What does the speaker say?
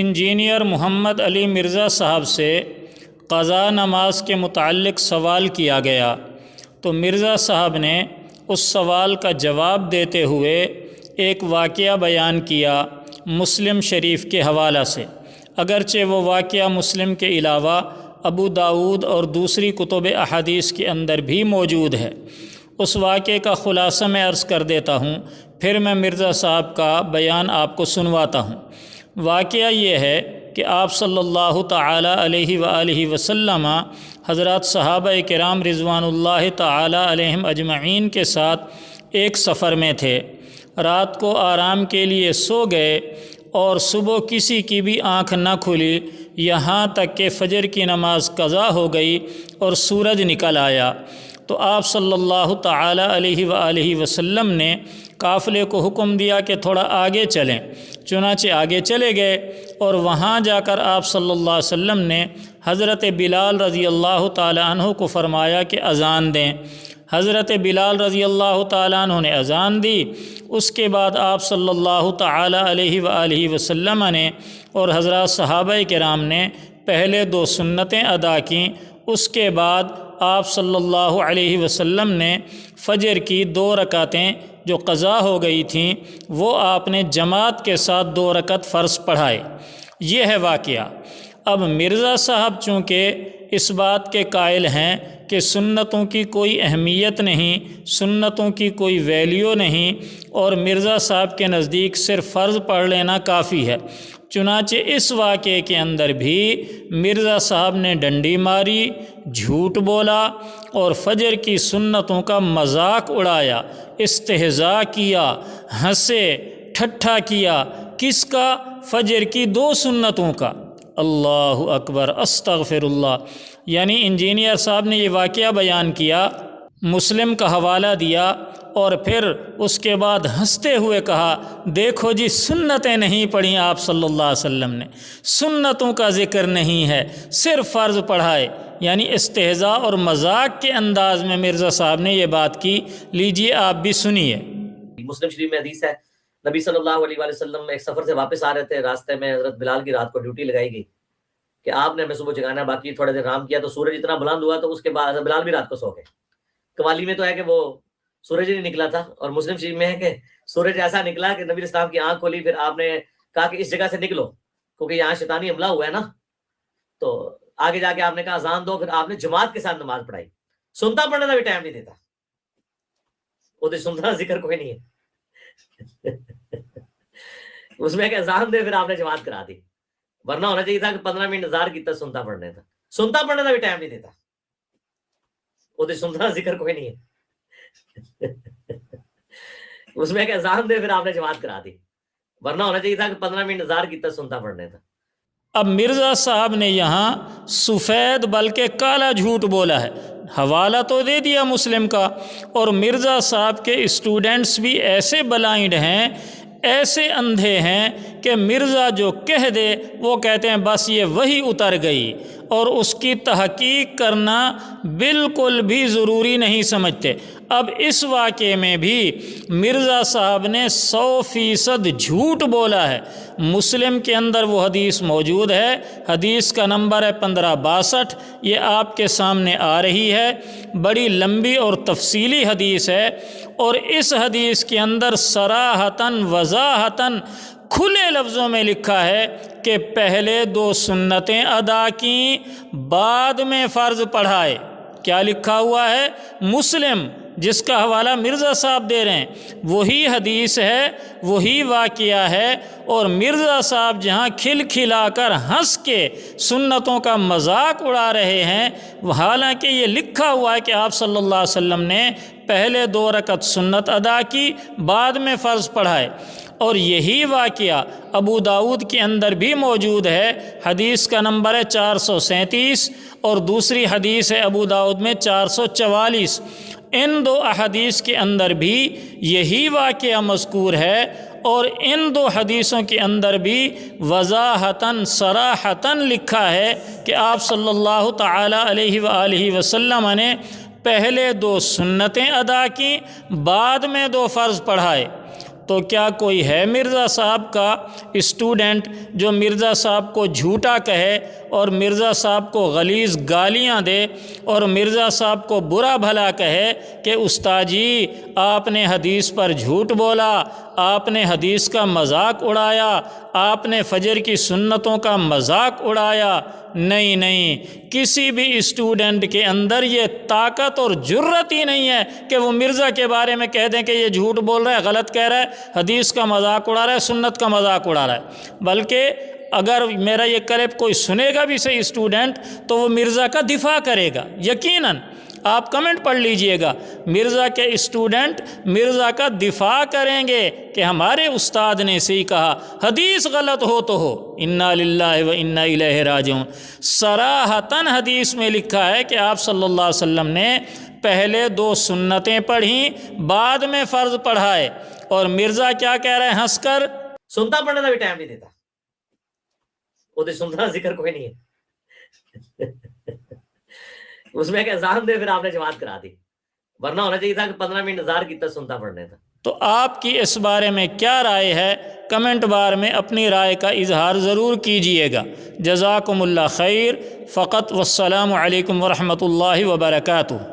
Engineer محمد علی مرزا صاحب سے قضا نماز کے متعلق سوال کیا گیا تو مرزا صاحب نے اس سوال کا جواب دیتے ہوئے ایک واقعہ بیان کیا مسلم شریف کے حوالہ سے، اگرچہ وہ واقعہ مسلم کے علاوہ ابو داؤد اور دوسری کتب احادیث کے اندر بھی موجود ہے۔ اس واقعے کا خلاصہ میں عرض کر دیتا ہوں، پھر میں مرزا صاحب کا بیان آپ کو سنواتا ہوں۔ واقعہ یہ ہے کہ آپ صلی اللہ تعالی علیہ وآلہ وسلم حضرات صحابہ کرام رضوان اللہ تعالی علیہم اجمعین کے ساتھ ایک سفر میں تھے۔ رات کو آرام کے لیے سو گئے اور صبح کسی کی بھی آنکھ نہ کھلی، یہاں تک کہ فجر کی نماز قضا ہو گئی اور سورج نکل آیا۔ تو آپ صلی اللہ تعالی علیہ وآلہ وسلم نے قافلے کو حکم دیا کہ تھوڑا آگے چلیں، چنانچہ آگے چلے گئے اور وہاں جا کر آپ صلی اللہ علیہ وسلم نے حضرت بلال رضی اللہ تعالی عنہ کو فرمایا کہ اذان دیں۔ حضرت بلال رضی اللہ تعالیٰ عنہ نے اذان دی۔ اس کے بعد آپ صلی اللہ تعالی علیہ وآلہ وسلم نے اور حضرات صحابہ کرام نے پہلے 2 سنتیں ادا کیں۔ اس کے بعد آپ صلی اللہ علیہ وسلم نے فجر کی 2 رکعتیں جو قضا ہو گئی تھیں وہ آپ نے جماعت کے ساتھ 2 رکعت فرض پڑھائے۔ یہ ہے واقعہ۔ اب مرزا صاحب چونکہ اس بات کے قائل ہیں کہ سنتوں کی کوئی اہمیت نہیں، سنتوں کی کوئی ویلیو نہیں، اور مرزا صاحب کے نزدیک صرف فرض پڑھ لینا کافی ہے، چنانچہ اس واقعے کے اندر بھی مرزا صاحب نے ڈنڈی ماری، جھوٹ بولا اور فجر کی سنتوں کا مذاق اڑایا، استہزاء کیا، ہنسے، ٹھٹھا کیا۔ کس کا؟ فجر کی 2 سنتوں کا۔ اللہ اکبر، استغفر اللہ۔ یعنی انجینئر صاحب نے یہ واقعہ بیان کیا، مسلم کا حوالہ دیا اور پھر اس کے بعد ہنستے ہوئے کہا دیکھو جی سنتیں نہیں پڑھیں آپ صلی اللہ علیہ وسلم نے، سنتوں کا ذکر نہیں ہے، صرف فرض پڑھائے۔ یعنی استہزاء اور مذاق کے انداز میں مرزا صاحب نے یہ بات کی۔ لیجئے آپ بھی سنیے۔ مسلم شریف میں حدیث ہے، نبی صلی اللہ علیہ وآلہ وسلم ایک سفر سے واپس آ رہے تھے، راستے میں حضرت بلال کی رات کو ڈیوٹی لگائی گئی کہ آپ نے ہمیں صبح جگانا، باقی تھوڑے دیر آرام کیا تو سورج اتنا بلند ہوا تو اس کے بعد بلال بھی رات کو سو گئے۔ قوالی میں تو ہے کہ وہ سورج نہیں نکلا تھا، اور مسلم شریف میں ہے کہ سورج ایسا نکلا کہ نبی اسلام کی آنکھ کھولی، پھر آپ نے کہا کہ اس جگہ سے نکلو کیونکہ یہاں شیطانی حملہ ہوا ہے نا۔ تو آگے جا کے آپ نے کہا اذان دو، پھر آپ نے جماعت کے ساتھ نماز پڑھائی۔ سنتا پڑھنے کا بھی ٹائم نہیں دیتا، وہ تو سنتا ذکر کوئی نہیں ہے اس میں کہ اذان دے، پھر آپ نے جماعت کرا دی، ورنہ ہونا چاہیے تھا کہ 15 منٹ انتظار کیتا سنتا پڑھنے تھا۔ سنتا پڑھنے کا بھی ٹائم نہیں دیتا، وہ تو سنتا ذکر کوئی نہیں ہے اس میں کہ اذان دے، پھر آپ نے جماعت کرا دی، ورنہ ہونا چاہیے تھا کہ 15 منٹ انتظار کیتا سنتا پڑھنے تھا۔ اب مرزا صاحب نے یہاں سفید بلکہ کالا جھوٹ بولا ہے۔ حوالہ تو دے دیا مسلم کا، اور مرزا صاحب کے اسٹوڈنٹس بھی ایسے بلائنڈ ہیں، ایسے اندھے ہیں کہ مرزا جو کہہ دے وہ کہتے ہیں بس یہ وہی اتر گئی، اور اس کی تحقیق کرنا بالکل بھی ضروری نہیں سمجھتے۔ اب اس واقعے میں بھی مرزا صاحب نے 100% جھوٹ بولا ہے۔ مسلم کے اندر وہ حدیث موجود ہے، حدیث کا نمبر ہے 1562، یہ آپ کے سامنے آ رہی ہے، بڑی لمبی اور تفصیلی حدیث ہے، اور اس حدیث کے اندر صراحتاً وضاحتاً کھلے لفظوں میں لکھا ہے کہ پہلے 2 سنتیں ادا کیں، بعد میں فرض پڑھائے۔ کیا لکھا ہوا ہے؟ مسلم، جس کا حوالہ مرزا صاحب دے رہے ہیں، وہی حدیث ہے، وہی واقعہ ہے، اور مرزا صاحب جہاں کھل کھلا کر ہنس کے سنتوں کا مذاق اڑا رہے ہیں، حالانکہ یہ لکھا ہوا ہے کہ آپ صلی اللہ علیہ وسلم نے پہلے 2 رکعت سنت ادا کی، بعد میں فرض پڑھائے۔ اور یہی واقعہ ابو داؤد کے اندر بھی موجود ہے، حدیث کا نمبر ہے 437، اور دوسری حدیث ہے ابو داؤد میں 444۔ ان 2 احادیث کے اندر بھی یہی واقعہ مذکور ہے، اور ان 2 حدیثوں کے اندر بھی وضاحتاً صراحتاً لکھا ہے کہ آپ صلی اللہ تعالی علیہ وآلہ وسلم نے پہلے 2 سنتیں ادا کیں، بعد میں 2 فرض پڑھائے۔ تو کیا کوئی ہے مرزا صاحب کا اسٹوڈنٹ جو مرزا صاحب کو جھوٹا کہے اور مرزا صاحب کو غلیظ گالیاں دے اور مرزا صاحب کو برا بھلا کہے کہ استاد جی آپ نے حدیث پر جھوٹ بولا، آپ نے حدیث کا مذاق اڑایا، آپ نے فجر کی سنتوں کا مذاق اڑایا؟ نہیں نہیں، کسی بھی اسٹوڈنٹ کے اندر یہ طاقت اور جرت ہی نہیں ہے کہ وہ مرزا کے بارے میں کہہ دیں کہ یہ جھوٹ بول رہا ہے، غلط کہہ رہا ہے، حدیث کا مذاق اڑا رہا ہے، سنت کا مذاق اڑا رہا ہے۔ بلکہ اگر میرا یہ کلپ کوئی سنے گا بھی صحیح اسٹوڈنٹ تو وہ مرزا کا دفاع کرے گا یقیناً۔ آپ کمنٹ پڑھ لیجئے گا، مرزا کے اسٹوڈنٹ مرزا کا دفاع کریں گے کہ ہمارے استاد نے صحیح کہا، حدیث غلط ہو تو ہو، انا للہ و انا الیہ راجعون۔ صراحتاً حدیث میں لکھا ہے کہ آپ صلی اللہ علیہ وسلم نے پہلے 2 سنتیں پڑھیں، بعد میں فرض پڑھائے، اور مرزا کیا کہہ رہے ہیں ہنس کر؟ سنتا پڑھنے کا بھی ٹائم نہیں دیتا، وہ تو سنتا ذکر کوئی نہیں ہے اس میں ایک اذان دے پھر آپ نے جماعت کرا دی، ورنہ ہونا چاہیے تھا کہ 15 منٹ انتظار کیتا سنتا پڑھنے تھا۔ تو آپ کی اس بارے میں کیا رائے ہے؟ کمنٹ بار میں اپنی رائے کا اظہار ضرور کیجئے گا۔ جزاکم اللہ خیر، فقط والسلام علیکم ورحمۃ اللہ وبرکاتہ۔